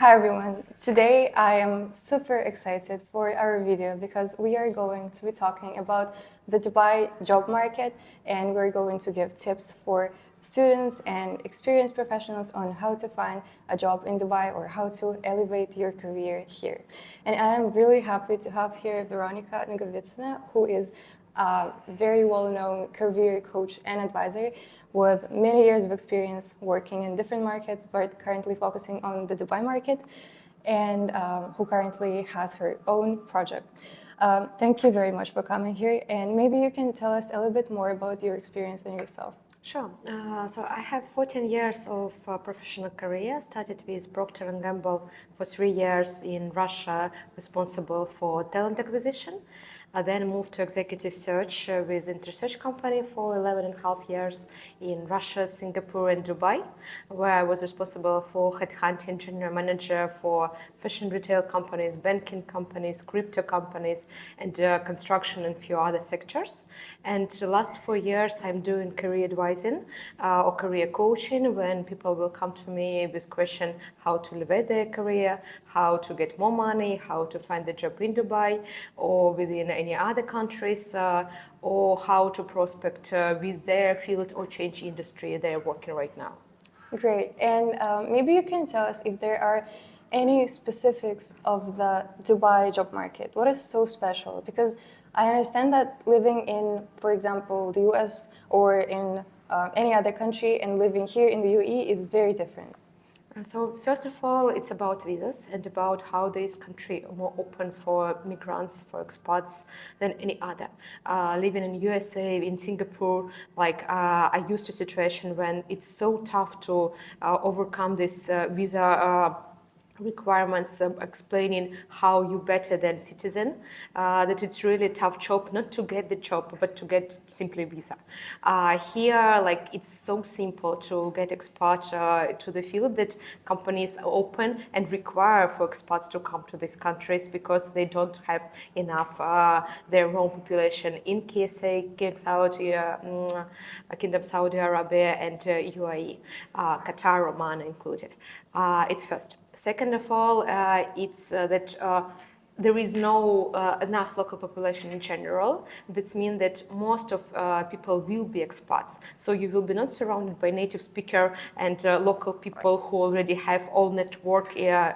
Hi everyone. Today I am super excited for our video because we are going to be talking about the Dubai job market, and we're going to give tips for students and experienced professionals on how to find a job in Dubai or how to elevate your career here. And I am really happy to have here Veronika Nogovitsina, who is a very well-known career coach and advisor with many years of experience working in different markets, but currently focusing on the Dubai market, and who currently has her own project. Thank you very much for coming here, and maybe you can tell us a little bit more about your experience and yourself. Sure. So I have 14 years of professional career. Started with Procter & Gamble for 3 years in Russia, responsible for talent acquisition. I then moved to executive search with Intersearch company for 11 and a half years in Russia, Singapore, and Dubai, where I was responsible for headhunting, general manager for fashion retail companies, banking companies, crypto companies, and construction and few other sectors. And the last 4 years, I'm doing career advising or career coaching when people will come to me with question how to elevate their career, how to get more money, how to find a job in Dubai or within any other countries, or how to prospect with their field or change industry they're working right now. Great. And maybe you can tell us if there are any specifics of the Dubai job market. What is so special? Because I understand that living in, for example, the US or in any other country and living here in the UAE is very different. So first of all, it's about visas and about how this country is more open for migrants, for expats than any other. Living in USA, in Singapore, I used to a situation when it's so tough to overcome this visa requirements, explaining how you better than citizen, that it's really a tough job not to get the job but to get simply visa. Here, it's so simple to get expat to the field that companies are open and require for expats to come to these countries because they don't have enough their own population in KSA, Kingdom Saudi Arabia, and UAE, Qatar, Oman included. It's first. Second of all, it's that there is no enough local population in general. That means that most of people will be expats. So you will be not surrounded by native speaker and local people who already have all network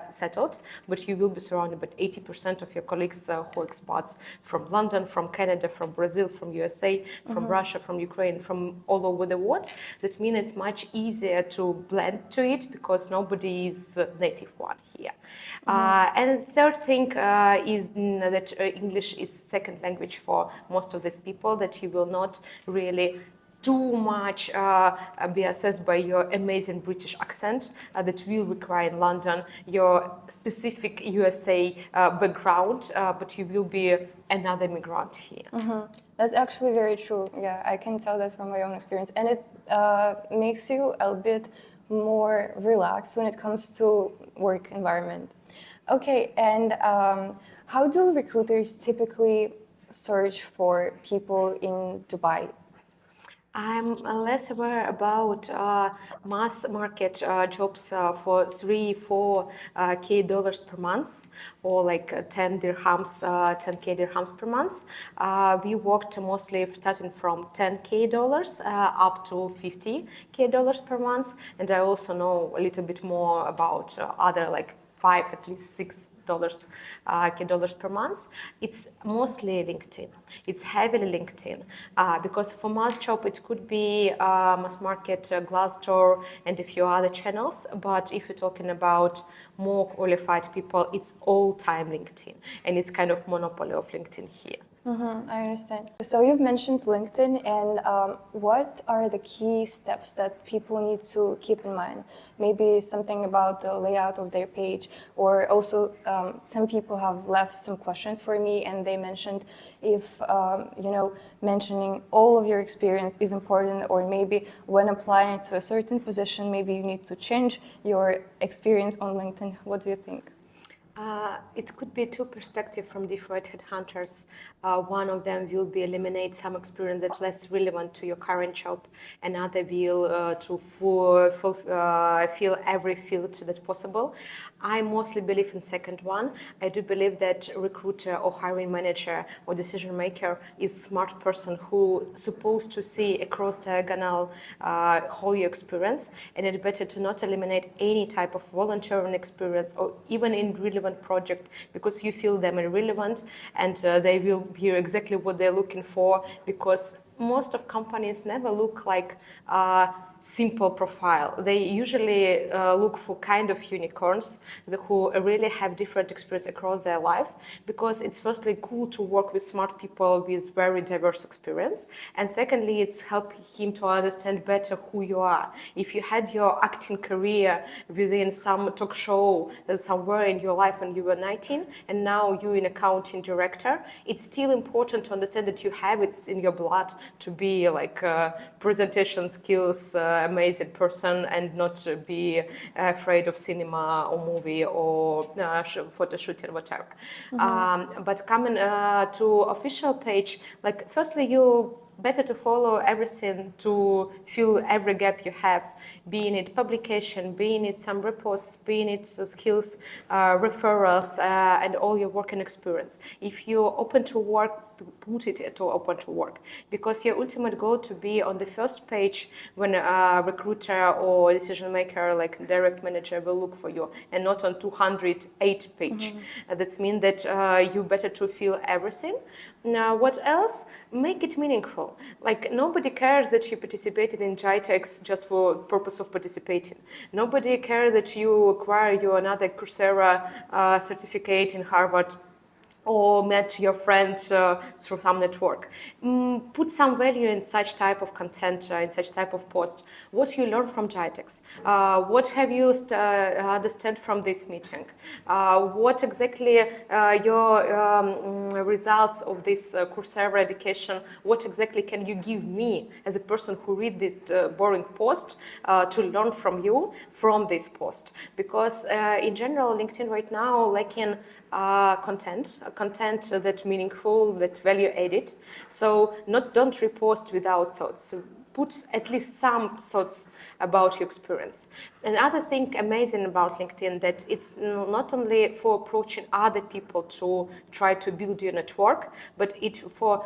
settled, but you will be surrounded by 80% of your colleagues who are expats from London, from Canada, from Brazil, from USA, from Russia, from Ukraine, from all over the world. That means it's much easier to blend to it because nobody is native one here. And third thing, is that English is second language for most of these people, that you will not really too much be assessed by your amazing British accent that will require in London your specific USA background, but you will be another migrant here. That's actually very true. Yeah, I can tell that from my own experience. And it makes you a bit more relaxed when it comes to work environment. Okay, and how do recruiters typically search for people in Dubai? I'm less aware about mass market jobs for 3-4K dollars per month, or 10 dirhams, 10K dirhams per month. We worked mostly starting from 10K dollars up to 50K dollars per month, and I also know a little bit more about other at least $6 per month. It's mostly LinkedIn. It's heavily LinkedIn because for mass job it could be mass market, Glassdoor, and a few other channels. But if you're talking about more qualified people, it's all time LinkedIn, and it's kind of monopoly of LinkedIn here. I understand. So you've mentioned LinkedIn, and what are the key steps that people need to keep in mind? Maybe something about the layout of their page, or also some people have left some questions for me, and they mentioned if mentioning all of your experience is important, or maybe when applying to a certain position, maybe you need to change your experience on LinkedIn. What do you think? It could be two perspectives from different headhunters. One of them will be eliminate some experience that's less relevant to your current job. Another will to fill every field that's possible. I mostly believe in second one. I do believe that recruiter or hiring manager or decision maker is smart person who supposed to see across diagonal whole your experience, and it's better to not eliminate any type of volunteering experience or even in relevant project because you feel them irrelevant and they will hear exactly what they're looking for, because most of companies never look like simple profile. They usually look for kind of unicorns who really have different experience across their life, because it's firstly cool to work with smart people with very diverse experience, and secondly it's help him to understand better who you are. If you had your acting career within some talk show somewhere in your life when you were 19 and now you're an accounting director, it's still important to understand that you have it in your blood to be like presentation skills, amazing person, and not be afraid of cinema or movie or photo shooting, whatever. But coming to official page, like firstly you better to follow everything to fill every gap you have, being it publication, being it some reposts, being it skills, referrals, and all your working experience. If you're open to work, put it to open to work, because your ultimate goal to be on the first page when a recruiter or decision maker like direct manager will look for you, and not on 208 page. That means that you better to feel everything. Now, what else? Make it meaningful. Like nobody cares that you participated in GITEX just for purpose of participating. Nobody cares that you acquire your another Coursera certificate in Harvard or met your friend through some network. Put some value in such type of content, in such type of post. What you learn from GITEX? What have you understand from this meeting? What exactly your results of this Coursera education, what exactly can you give me as a person who read this boring post to learn from you from this post? Because in general, LinkedIn right now lacking content that meaningful, that value added. So don't repost without thoughts. Put at least some thoughts about your experience. Another thing amazing about LinkedIn that it's not only for approaching other people to try to build your network, but it's for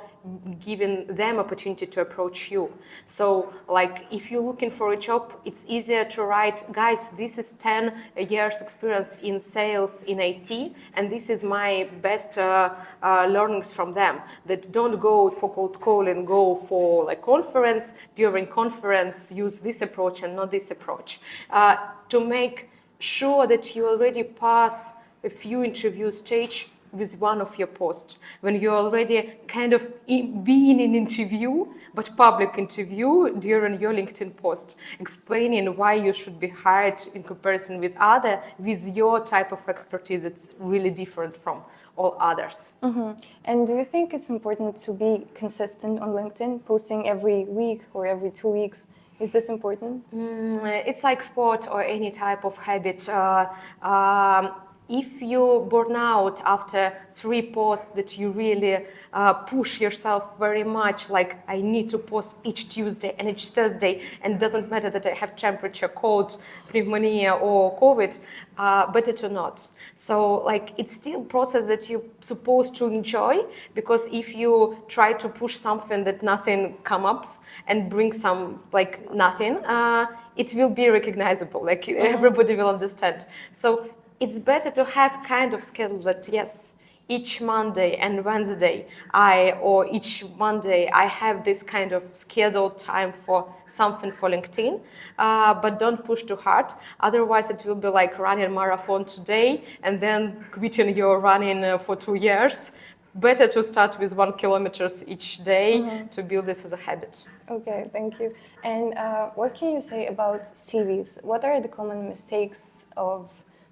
giving them opportunity to approach you. So like if you're looking for a job, it's easier to write, guys, this is 10 years experience in sales in IT, and this is my best learnings from them. That don't go for cold calling, go for like conference, during conference use this approach and not this approach, to make sure that you already pass a few interview stage with one of your posts, when you're already kind of being in interview, but public interview during your LinkedIn post, explaining why you should be hired in comparison with other, with your type of expertise that's really different from all others. And do you think it's important to be consistent on LinkedIn, posting every week or every 2 weeks? Is this important? It's like sport or any type of habit. If you burn out after 3 posts that you really push yourself very much, like I need to post each Tuesday and each Thursday, and it doesn't matter that I have temperature, cold, pneumonia or COVID, better to not. So like it's still process that you're supposed to enjoy, because if you try to push something that nothing comes up and bring some like nothing, it will be recognizable, like everybody will understand. So it's better to have kind of schedule that, yes, each Monday and Wednesday or each Monday I have this kind of scheduled time for something for LinkedIn, but don't push too hard. Otherwise it will be like running a marathon today and then quitting your running for 2 years. Better to start with 1 kilometer each day to build this as a habit. Okay, thank you. And what can you say about CVs? What are the common mistakes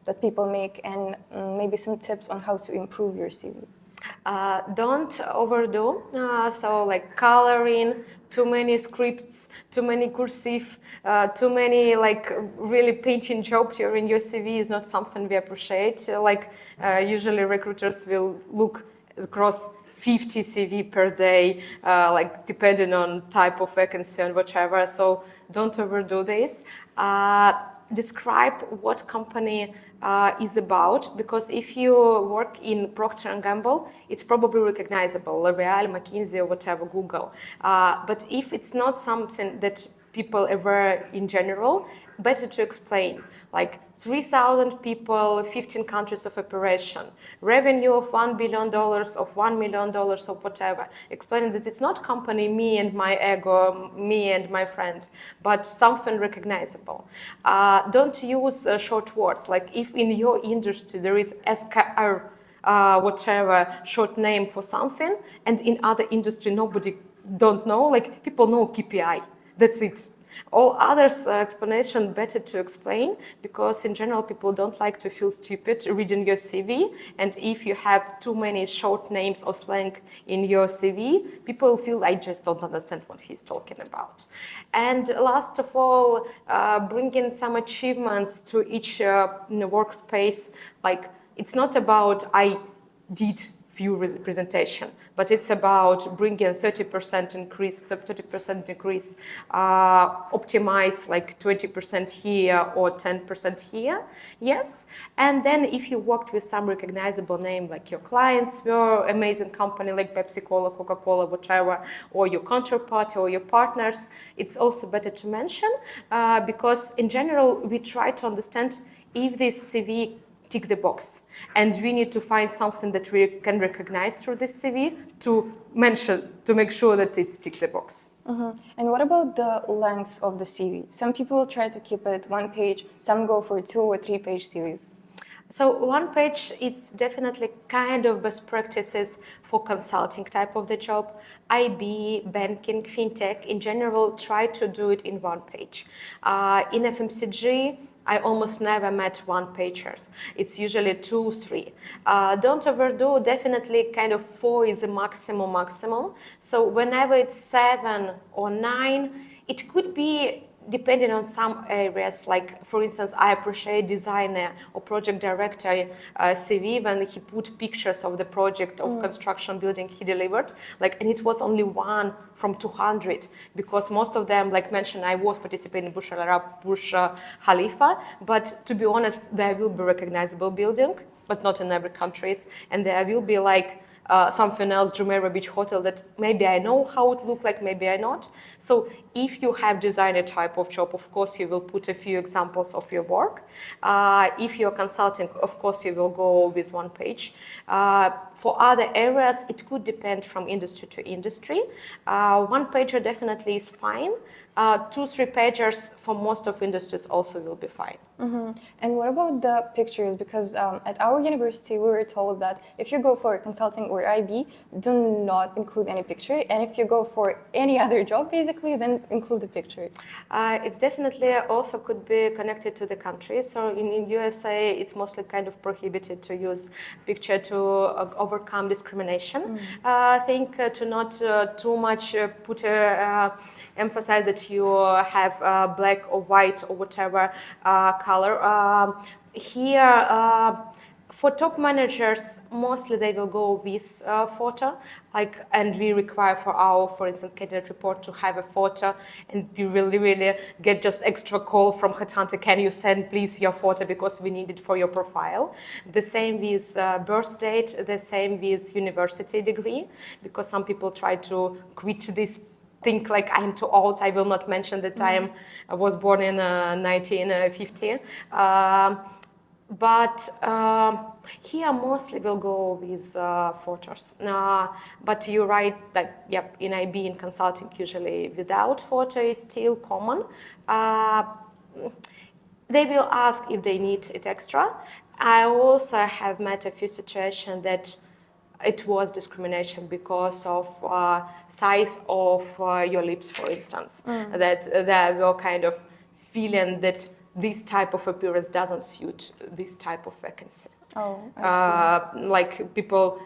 that people make, and maybe some tips on how to improve your CV? Don't overdo, so like coloring, too many scripts, too many cursive, too many like really painting job during your CV is not something we appreciate. Usually recruiters will look across 50 CV per day, like depending on type of vacancy and whatever, so don't overdo this. describe what company is about, because if you work in Procter & Gamble, it's probably recognizable, L'Oreal, McKinsey, or whatever, Google. But if it's not something that people aware in general, better to explain, like 3,000 people, 15 countries of operation, revenue of $1 billion, of $1 million, or whatever. Explaining that it's not company, me and my ego, me and my friend, but something recognizable. Don't use short words, like if in your industry there is SKR, whatever short name for something, and in other industry nobody don't know, like people know KPI. That's it. All others explanation better to explain, because in general people don't like to feel stupid reading your CV, and if you have too many short names or slang in your CV, people feel I just don't understand what he's talking about. And last of all, bring in some achievements to each workspace. Like it's not about I did few presentation, but it's about bringing 30% increase, 30% increase, optimize like 20% here or 10% here, yes. And then if you worked with some recognizable name, like your clients were amazing company like Pepsi Cola, Coca-Cola, whatever, or your counterpart or your partners, it's also better to mention, because in general we try to understand if this CV tick the box, and we need to find something that we can recognize through this CV to mention, to make sure that it's tick the box. Mm-hmm. And what about the length of the CV? Some people try to keep it one page, some go for 2 or 3 page CVs. So one page, it's definitely kind of best practices for consulting type of the job. IB, banking, fintech, in general, try to do it in one page. In FMCG, I almost never met one-pagers. It's usually 2, 3. Don't overdo, definitely kind of 4 is the maximum. So whenever it's 7 or 9, it could be depending on some areas, like for instance, I appreciate designer or project director CV when he put pictures of the project of construction building he delivered, like, and it was only 1 from 200, because most of them, like mentioned, I was participating in Burj Al Arab, Burj Khalifa, but to be honest, there will be recognizable building, but not in every countries, and there will be like something else, Jumeirah Beach Hotel, that maybe I know how it looked like, maybe I not. So if you have designer type of job, of course you will put a few examples of your work. If you're consulting, of course you will go with 1 page. For other areas, it could depend from industry to industry. 1 pager definitely is fine. 2, 3 pagers for most of industries also will be fine. Mm-hmm. And what about the pictures? Because at our university, we were told that if you go for consulting or IB, do not include any picture. And if you go for any other job, basically, then include a picture. It's definitely also could be connected to the country. So in USA, it's mostly kind of prohibited to use picture to overcome discrimination. I think to not too much put emphasize that you have black or white or whatever color. Here, for top managers, mostly they will go with photo, like, and we require for our, for instance, candidate report to have a photo, and you really get just extra call from headhunter, can you send please your photo because we need it for your profile. The same with birth date, the same with university degree, because some people try to quit this think like I'm too old. I will not mention the time I was born in 1950. But here mostly we'll go with photos. But you're right that, yep, in IB, in consulting, usually without photo is still common. They will ask if they need it extra. I also have met a few situations that it was discrimination because of size of your lips, for instance. That they were kind of feeling that this type of appearance doesn't suit this type of vacancy. Oh, I see. Like people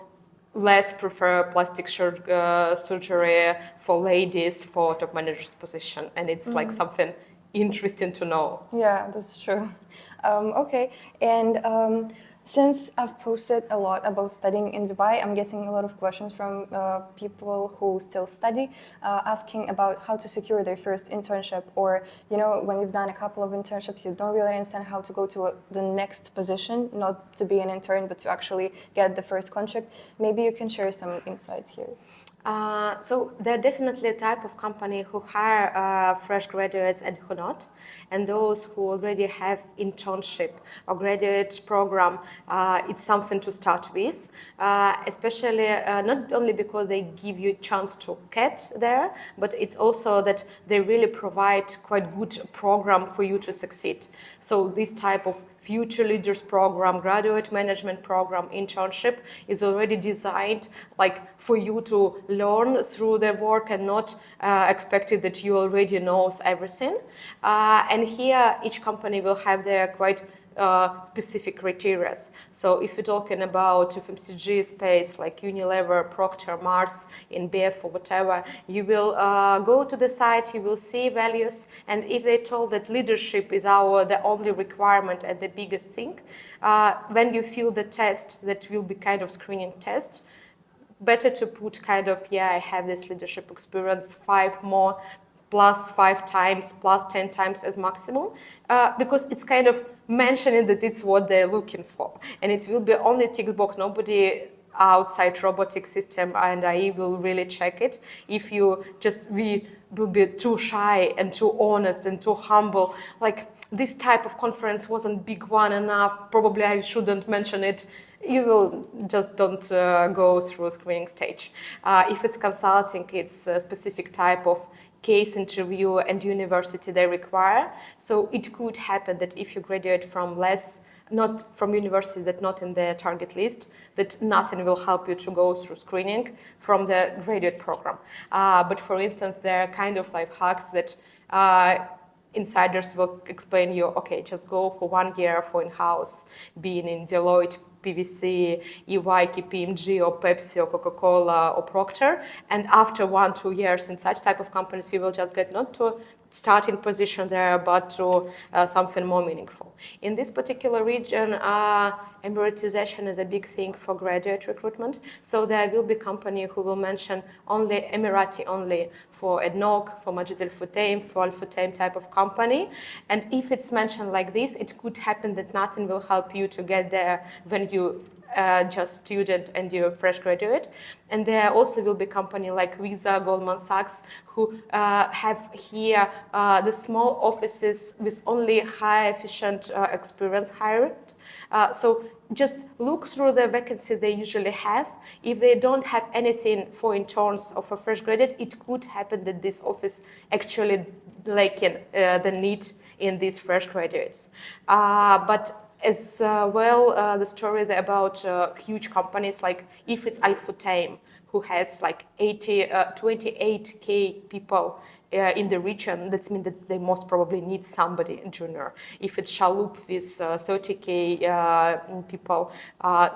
less prefer plastic surgery for ladies for top managers position, and it's like something interesting to know. Yeah, that's true. Okay, and Since I've posted a lot about studying in Dubai, I'm getting a lot of questions from people who still study, asking about how to secure their first internship, or when you've done a couple of internships, you don't really understand how to go to the next position, not to be an intern, but to actually get the first contract. Maybe you can share some insights here. So they're definitely a type of company who hire fresh graduates and who not. And those who already have internship or graduate program, it's something to start with, especially not only because they give you a chance to get there, but it's also that they really provide quite good program for you to succeed. So this type of future leaders program, graduate management program, internship is already designed like for you to learn through their work and not expected that you already knows everything. And here each company will have their quite specific criteria. So if you're talking about FMCG space like Unilever, Procter, Mars, InBev or whatever, you will go to the site, you will see values, and if they told that leadership is the only requirement and the biggest thing, when you fill the test, that will be kind of screening test, better to put kind of, yeah, I have this leadership experience, 5 more, plus 5 times, plus 10 times as maximum, because it's kind of mentioning that it's what they're looking for. And it will be only tick box, nobody outside robotic system and AI will really check it. If you just will be too shy and too honest and too humble, like this type of conference wasn't big one enough, probably I shouldn't mention it, you will just don't go through a screening stage. If it's consulting, it's a specific type of case interview and university they require. So it could happen that if you graduate from not from university that not in the target list, that nothing will help you to go through screening from the graduate program. But for instance, there are kind of life hacks that insiders will explain you, okay, just go for 1 year for in-house, being in Deloitte, PwC, EY, KPMG, or Pepsi, or Coca-Cola, or Procter. And after 1-2 years in such type of companies, you will just get not to starting position there, but to something more meaningful. In this particular region, Emiratization is a big thing for graduate recruitment. So there will be company who will mention only Emirati only for Ednog, for Majid Al Futtaim, for Al Futtaim type of company. And if it's mentioned like this, it could happen that nothing will help you to get there when you just student and you're a fresh graduate. And there also will be company like Visa, Goldman Sachs, who have here the small offices with only high efficient experience hired. So just look through the vacancy they usually have. If they don't have anything for interns or for fresh graduate, it could happen that this office actually lacking the need in these fresh graduates. But as well, the story about huge companies, like if it's Al Futtaim, who has like 28K people in the region, that means that they most probably need somebody junior. If it's Shaloop with 30K people,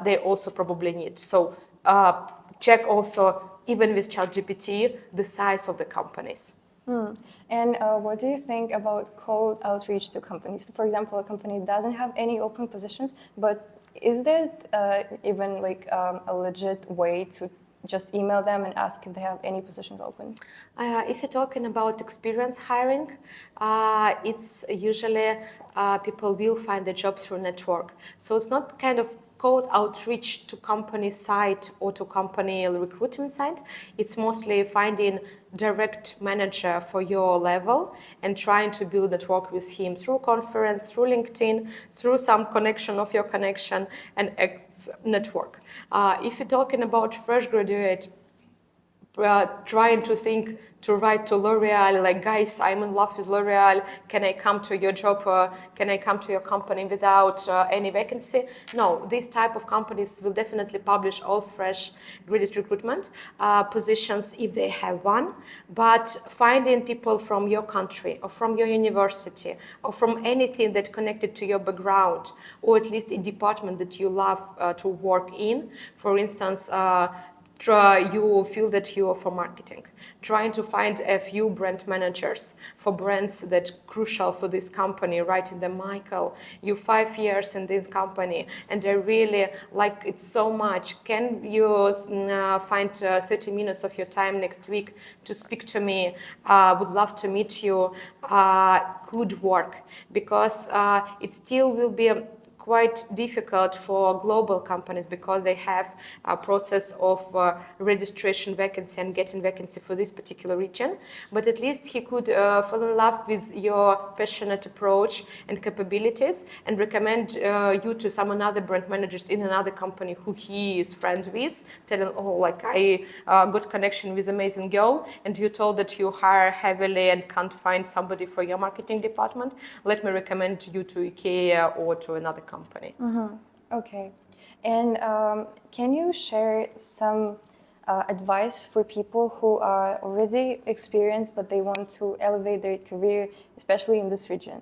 they also probably need. So check also, even with ChatGPT, the size of the companies. And what do you think about cold outreach to companies? For example, a company doesn't have any open positions, but is that even like a legit way to just email them and ask if they have any positions open? If you're talking about experience hiring, it's usually people will find the job through network. So it's not kind of cold outreach to company site or to company recruitment site. It's mostly finding direct manager for your level and trying to build network with him through conference, through LinkedIn, through some connection of your connection and network. If you're talking about fresh graduate, trying to think to write to L'Oreal, like, guys, I'm in love with L'Oreal, can I come to your job, can I come to your company without any vacancy? No, these type of companies will definitely publish all fresh graduate recruitment positions if they have one, but finding people from your country or from your university or from anything that connected to your background, or at least a department that you love to work in. For instance, you feel that you are for marketing, trying to find a few brand managers for brands that crucial for this company, writing them, Michael, you 5 years in this company and I really like it so much. Can you find 30 minutes of your time next week to speak to me? Would love to meet you. Could work, because it still will be quite difficult for global companies because they have a process of registration vacancy and getting vacancy for this particular region. But at least he could fall in love with your passionate approach and capabilities and recommend you to some another brand managers in another company who he is friends with, telling, oh, like I got connection with amazing girl and you told that you hire heavily and can't find somebody for your marketing department. Let me recommend you to IKEA or to another company. Okay. And can you share some advice for people who are already experienced but they want to elevate their career, especially in this region?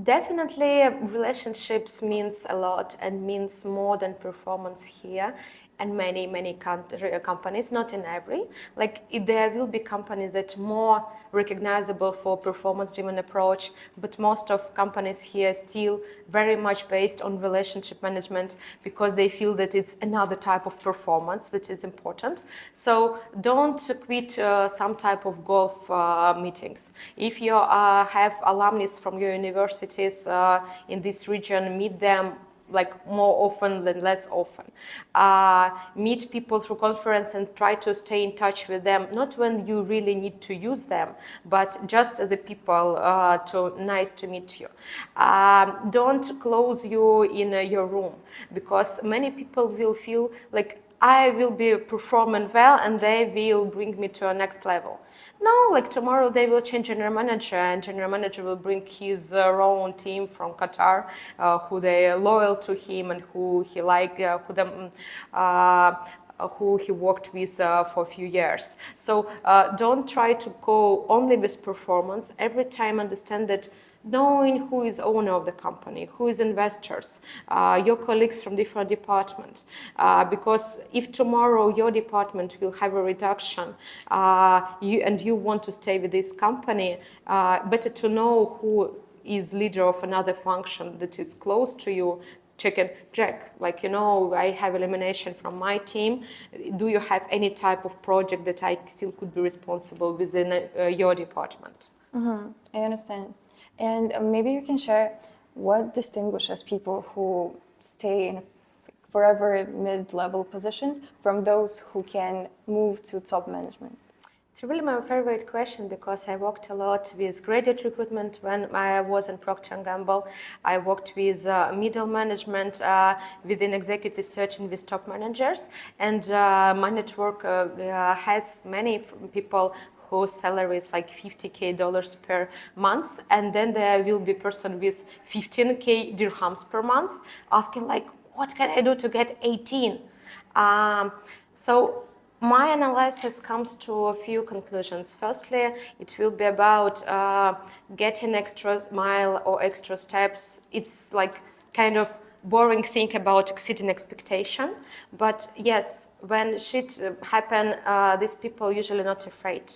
Definitely, relationships means a lot and means more than performance here. And many companies, not in every, like there will be companies that more recognizable for performance-driven approach, but most of companies here still very much based on relationship management because they feel that it's another type of performance that is important. So don't quit some type of golf meetings. If you have alumni from your universities in this region, meet them like more often than less often. Meet people through conference and try to stay in touch with them, not when you really need to use them, but just as a people, nice to meet you. Don't close you in your room, because many people will feel like I will be performing well and they will bring me to a next level. No, like tomorrow they will change general manager and general manager will bring his own team from Qatar, who they are loyal to him and who he like, who he worked with for a few years. So don't try to go only with performance. Every time understand that knowing who is owner of the company, who is investors, your colleagues from different departments. Because if tomorrow your department will have a reduction you want to stay with this company, better to know who is leader of another function that is close to you. Check and check, like, I have elimination from my team. Do you have any type of project that I still could be responsible within your department? I understand. And maybe you can share what distinguishes people who stay in forever mid-level positions from those who can move to top management. It's really my favorite question because I worked a lot with graduate recruitment when I was in Procter & Gamble. I worked with middle management within executive search and with top managers. And my network has many people whose salary is like $50K per month, and then there will be person with 15K dirhams per month asking like, what can I do to get 18? So my analysis comes to a few conclusions. Firstly, it will be about getting extra mile or extra steps. It's like kind of boring thing about exceeding expectation, but yes, when shit happen, these people usually not afraid.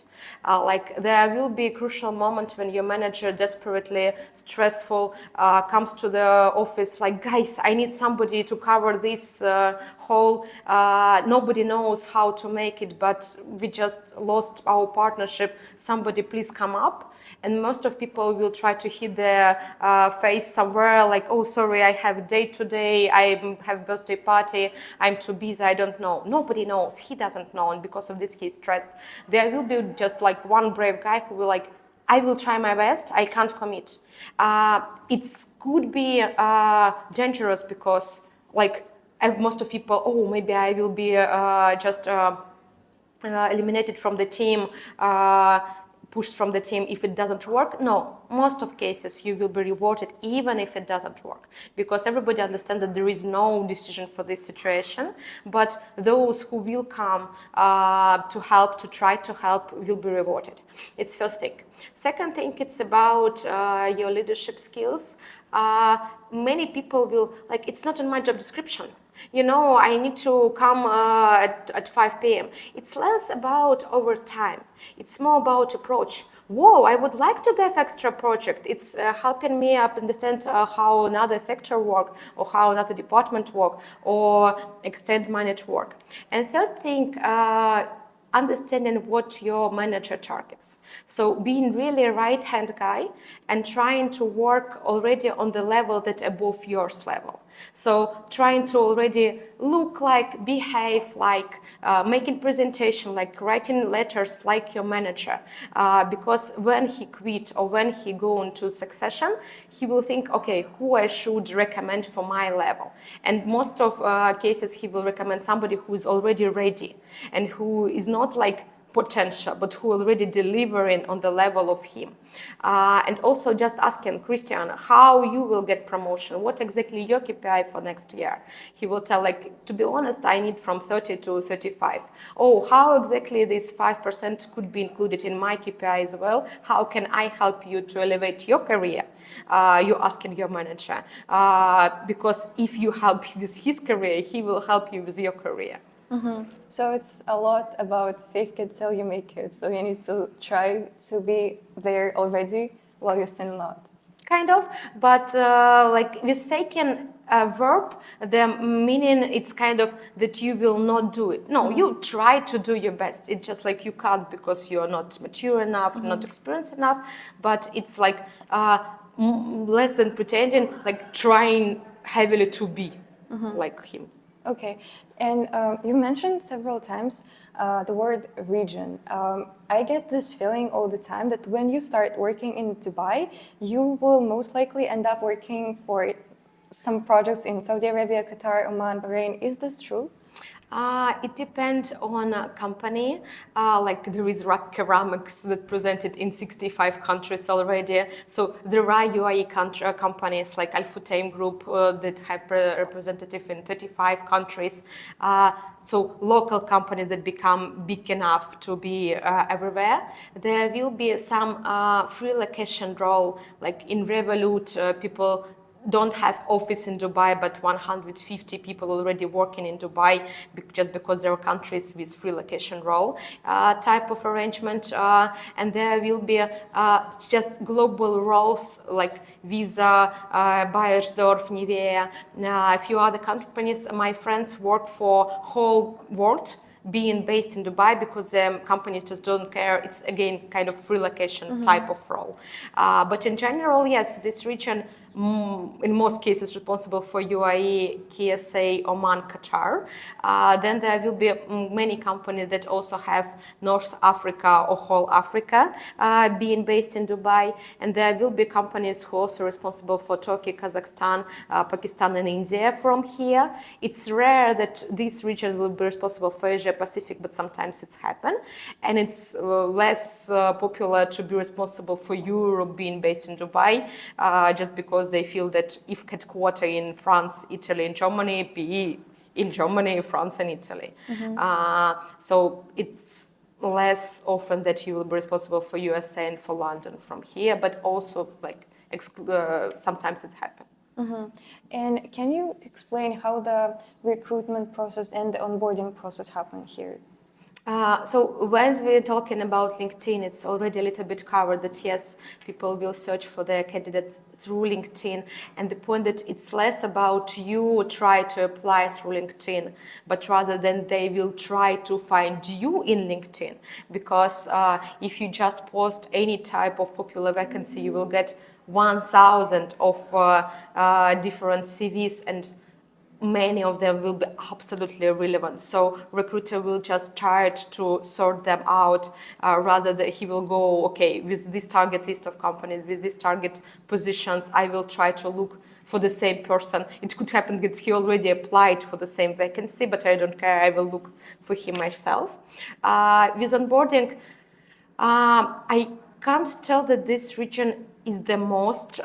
Like there will be a crucial moment when your manager desperately stressful comes to the office like, guys, I need somebody to cover this whole, nobody knows how to make it, but we just lost our partnership, somebody please come up. And most of people will try to hit their face somewhere like, oh, sorry, I have a date today, I have a birthday party, I'm too busy, I don't know. Nobody knows, he doesn't know, and because of this he's stressed. There will be just like one brave guy who will like, I will try my best, I can't commit. It could be dangerous because like most of people, oh, maybe I will be just eliminated from the team, pushed from the team if it doesn't work. No, most of cases you will be rewarded even if it doesn't work, because everybody understands that there is no decision for this situation, but those who will come to help, to try to help, will be rewarded. It's first thing. Second thing, it's about your leadership skills. Many people will, like, it's not in my job description. You know, I need to come at 5 p.m. It's less about overtime. It's more about approach. Whoa, I would like to get extra project. It's helping me understand how another sector work, or how another department work, or extend my network. And third thing, understanding what your manager targets. So being really a right-hand guy and trying to work already on the level that above yours level. So trying to already look like, behave like, making presentation, like writing letters like your manager. Because when he quit or when he go into succession, he will think, okay, who I should recommend for my level. And most of cases, he will recommend somebody who is already ready and who is not like potential, but who already delivering on the level of him. And also just asking Christian how you will get promotion, what exactly your KPI for next year. He will tell, like, to be honest, I need from 30 to 35. Oh, how exactly this 5% could be included in my KPI as well? How can I help you to elevate your career? You're asking your manager. Because if you help with his career, he will help you with your career. Mm-hmm. So it's a lot about fake it till you make it. So you need to try to be there already while you're still not. Kind of, but like with faking a verb, the meaning it's kind of that you will not do it. No, you try to do your best. It's just like you can't because you're not mature enough, not experienced enough. But it's like less than pretending, like trying heavily to be like him. Okay, and you mentioned several times the word region. I get this feeling all the time that when you start working in Dubai, you will most likely end up working for some projects in Saudi Arabia, Qatar, Oman, Bahrain. Is this true? It depends on a company. Like there is rock ceramics that presented in 65 countries already. So there are UAE companies like Al Futtaim Group that have representative in 35 countries. So local companies that become big enough to be everywhere. There will be some free location role, like in Revolut, people don't have office in Dubai, but 150 people already working in Dubai just because there are countries with free location role type of arrangement. And there will be just global roles like Visa, Bayersdorf, Nivea, a few other companies. My friends work for whole world, being based in Dubai because companies just don't care. It's again kind of free location type of role. But in general, yes, this region in most cases responsible for UAE, KSA, Oman, Qatar. Then there will be many companies that also have North Africa or whole Africa being based in Dubai. And there will be companies who are also responsible for Turkey, Kazakhstan, Pakistan and India from here. It's rare that this region will be responsible for Asia Pacific, but sometimes it's happened. And it's less popular to be responsible for Europe being based in Dubai, just because they feel that if headquartered in France, Italy, and Germany, be in Germany, France, and Italy. So it's less often that you will be responsible for USA and for London from here, but also like sometimes it's happened. And can you explain how the recruitment process and the onboarding process happen here? So when we're talking about LinkedIn, it's already a little bit covered that yes, people will search for their candidates through LinkedIn, and the point that it's less about you try to apply through LinkedIn, but rather than they will try to find you in LinkedIn, because if you just post any type of popular vacancy, you will get 1,000 of different CVs, and many of them will be absolutely irrelevant. So recruiter will just try to sort them out rather than he will go, okay, with this target list of companies, with these target positions, I will try to look for the same person. It could happen that he already applied for the same vacancy, but I don't care, I will look for him myself. With onboarding, I can't tell that this region is the most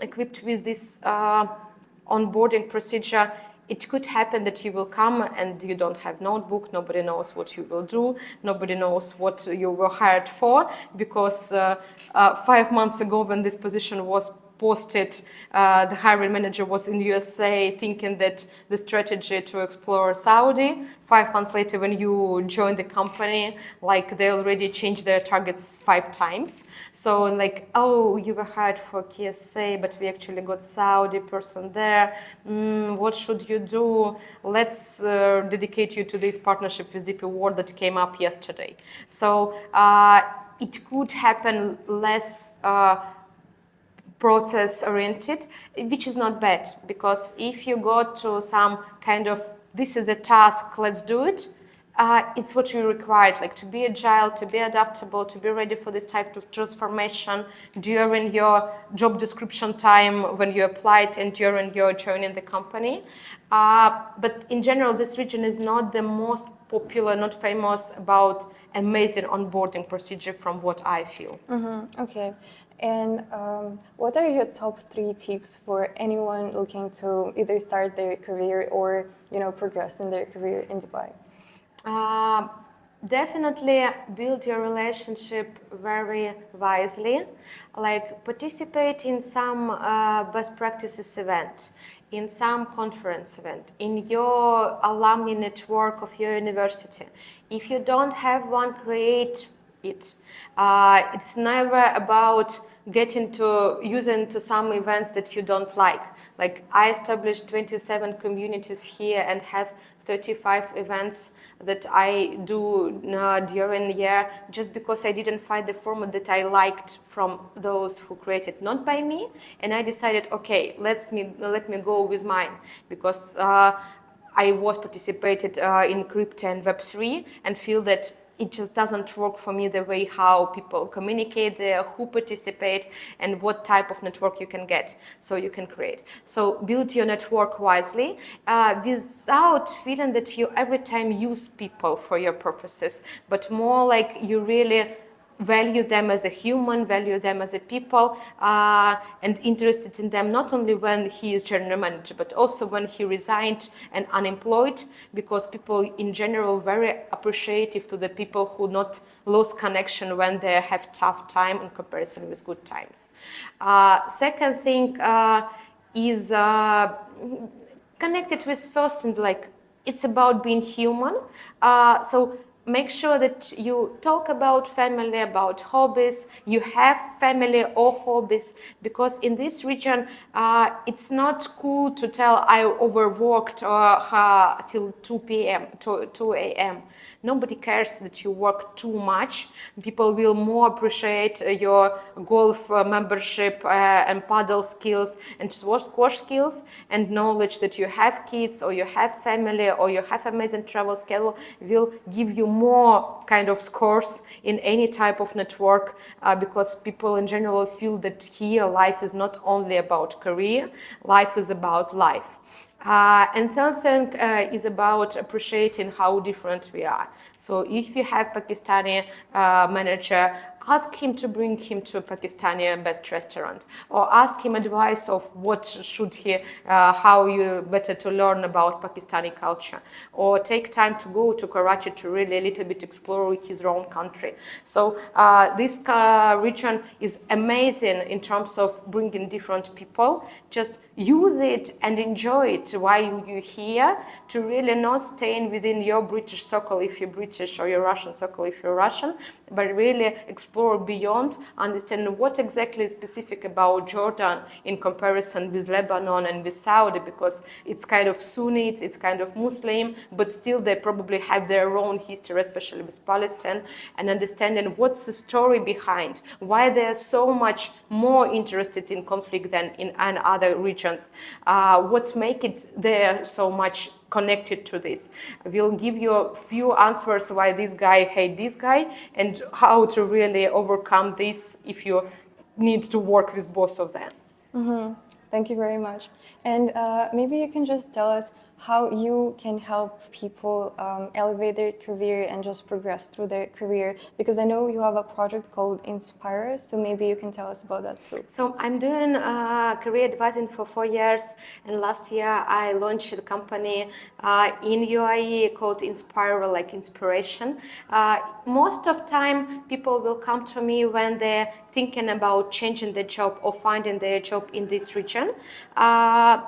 equipped with this onboarding procedure. It could happen that you will come and you don't have notebook, nobody knows what you will do, nobody knows what you were hired for, because 5 months ago when this position was posted, the hiring manager was in USA thinking that the strategy to explore Saudi. 5 months later, when you join the company, like they already changed their targets 5 times. So like, oh, you were hired for KSA, but we actually got Saudi person there. What should you do? Let's dedicate you to this partnership with DP World that came up yesterday. So it could happen less process oriented, which is not bad, because if you go to some kind of this is a task, let's do it, it's what you required, like to be agile, to be adaptable, to be ready for this type of transformation during your job description time when you applied and during your joining the company. But in general, this region is not the most popular, not famous about amazing onboarding procedure from what I feel. Okay. And what are your top 3 tips for anyone looking to either start their career or, progress in their career in Dubai? Definitely build your relationship very wisely. Like participate in some best practices event, in some conference event, in your alumni network of your university. If you don't have one, create it. It's never about getting to using to some events that you don't like. Like I established 27 communities here and have 35 events that I do during the year just because I didn't find the format that I liked from those who created, not by me. And I decided, okay, let me go with mine, because I was participated in crypto and Web3 and feel that it just doesn't work for me the way how people communicate there, who participate, and what type of network you can get, so you can create. So build your network wisely without feeling that you every time use people for your purposes, but more like you really value them as a human, value them as a people, and interested in them not only when he is general manager, but also when he resigned and unemployed, because people in general very appreciative to the people who not lose connection when they have tough time in comparison with good times. Second thing is connected with first, and like it's about being human. So make sure that you talk about family, about hobbies, you have family or hobbies, because in this region, it's not cool to tell I overworked till 2 p.m., 2 a.m. Nobody cares that you work too much. People will more appreciate your golf membership and paddle skills and squash skills, and knowledge that you have kids or you have family or you have amazing travel schedule will give you more kind of scores in any type of network, because people in general feel that here life is not only about career, life is about life. And third thing is about appreciating how different we are. So if you have Pakistani manager, ask him to bring him to a Pakistani best restaurant, or ask him advice of what should he, how you better to learn about Pakistani culture, or take time to go to Karachi to really a little bit explore his own country. So this region is amazing in terms of bringing different people. Just use it and enjoy it while you're here, to really not staying within your British circle if you're British, or your Russian circle if you're Russian, but really explore beyond, understand what exactly is specific about Jordan in comparison with Lebanon and with Saudi, because it's kind of Sunni, it's kind of Muslim, but still they probably have their own history, especially with Palestine, and understanding what's the story behind, why they're so much more interested in conflict than in other regions, what make it there so much connected to this. We'll give you a few answers why this guy hate this guy, and how to really overcome this if you need to work with both of them. Thank you very much. And maybe you can just tell us how you can help people elevate their career and just progress through their career, because I know you have a project called Inspira, so maybe you can tell us about that too. So I'm doing career advising for 4 years, and last year I launched a company in UAE called Inspira, like inspiration. Most of time people will come to me when they're thinking about changing their job or finding their job in this region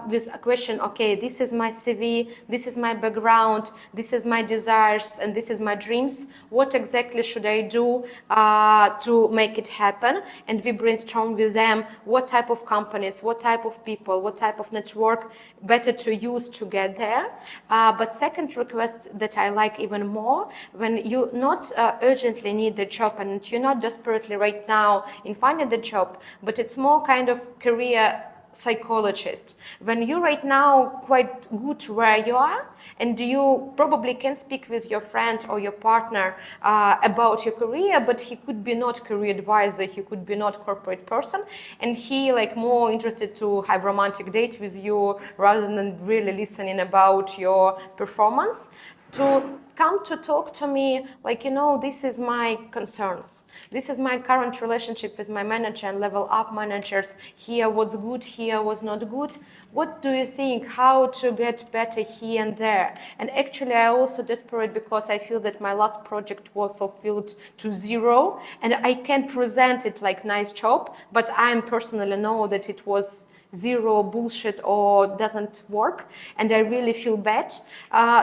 with a question, okay, this is my CV, this is my background, this is my desires, and this is my dreams. What exactly should I do to make it happen? And we brainstorm with them what type of companies, what type of people, what type of network better to use to get there. But second request that I like even more, when you not urgently need the job and you're not desperately right now in finding the job, but it's more kind of career psychologist. When you right now quite good where you are, and you probably can speak with your friend or your partner about your career, but he could be not career advisor, he could be not corporate person, and he like more interested to have romantic date with you rather than really listening about your performance, to come to talk to me like, you know, this is my concerns. This is my current relationship with my manager and level up managers. Here what's good, here was not good. What do you think? How to get better here and there? And actually I also desperate because I feel that my last project was fulfilled to zero and I can present it like nice job, but I personally know that it was zero bullshit or doesn't work, and I really feel bad.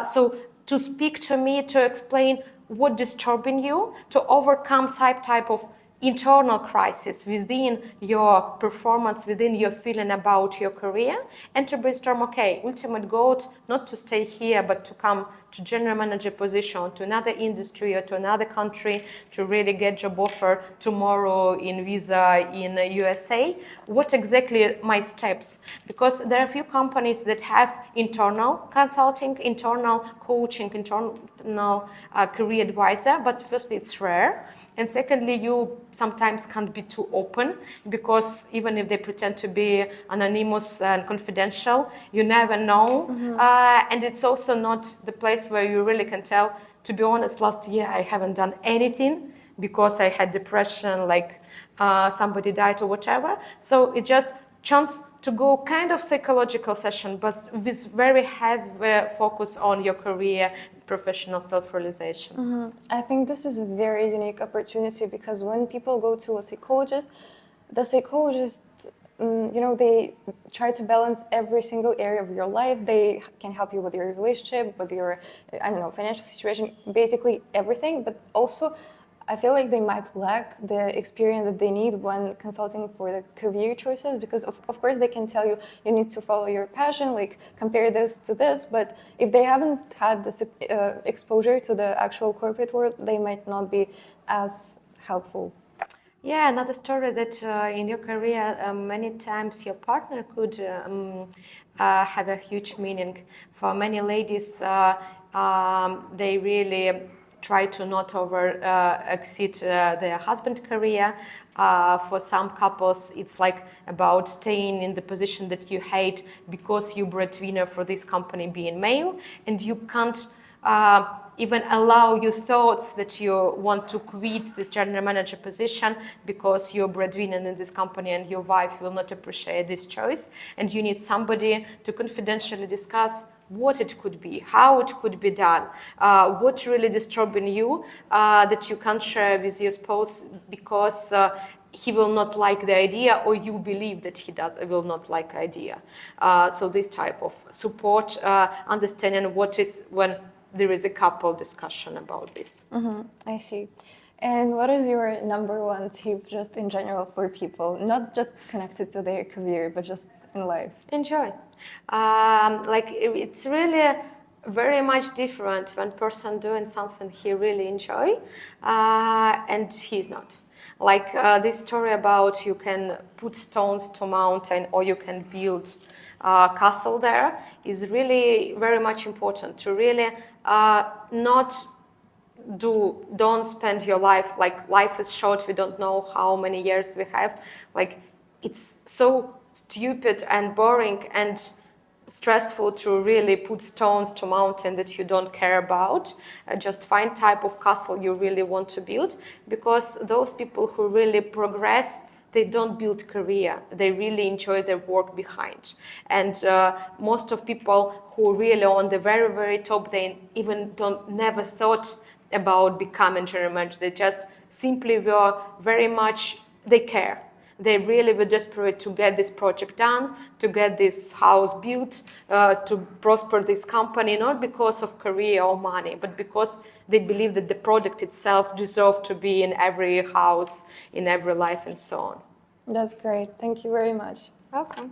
So to speak to me, to explain what disturbing you, to overcome some type of internal crisis within your performance, within your feeling about your career, and to brainstorm, okay, ultimate goal, not to stay here, but to come to general manager position, to another industry or to another country, to really get job offer tomorrow in visa in USA. What exactly my steps? Because there are a few companies that have internal consulting, internal coaching, internal career advisor, but firstly it's rare, and secondly you sometimes can't be too open, because even if they pretend to be anonymous and confidential, you never know. And it's also not the place where you really can tell. To be honest, last year I haven't done anything because I had depression, like somebody died or whatever. So it just chance to go kind of psychological session, but with very heavy focus on your career, professional self-realization. I think this is a very unique opportunity, because when people go to a psychologist, the psychologist, they try to balance every single area of your life. They can help you with your relationship, with your, financial situation, basically everything. But also, I feel like they might lack the experience that they need when consulting for the career choices, because of course they can tell you you need to follow your passion, like compare this to this, but if they haven't had this exposure to the actual corporate world, they might not be as helpful. Yeah, another story that in your career, many times your partner could have a huge meaning. For many ladies, they really try to not exceed their husband career. For some couples, it's like about staying in the position that you hate because you breadwinner for this company being male, and you can't even allow your thoughts that you want to quit this general manager position because you're breadwinner in this company and your wife will not appreciate this choice, and you need somebody to confidentially discuss what it could be, how it could be done, what's really disturbing you that you can't share with your spouse because he will not like the idea, or you believe that he will not like the idea. So this type of support, understanding what is when there is a couple discussion about this. I see. And what is your number one tip, just in general, for people, not just connected to their career, but just in life? Enjoy. It's really very much different when person doing something he really enjoy and he's not. Like this story about you can put stones to mountain or you can build castle there is really very much important to really don't spend your life, like life is short, we don't know how many years we have, like it's so stupid and boring and stressful to really put stones to mountain that you don't care about. Just find type of castle you really want to build, because those people who really progress, they don't build career, they really enjoy their work behind. And most of people who really on the very, very top, they even never thought about becoming general manager. They just simply were very much, they care. They really were desperate to get this project done, to get this house built, to prosper this company, not because of career or money, but because they believe that the product itself deserves to be in every house, in every life, and so on. That's great. Thank you very much. Welcome.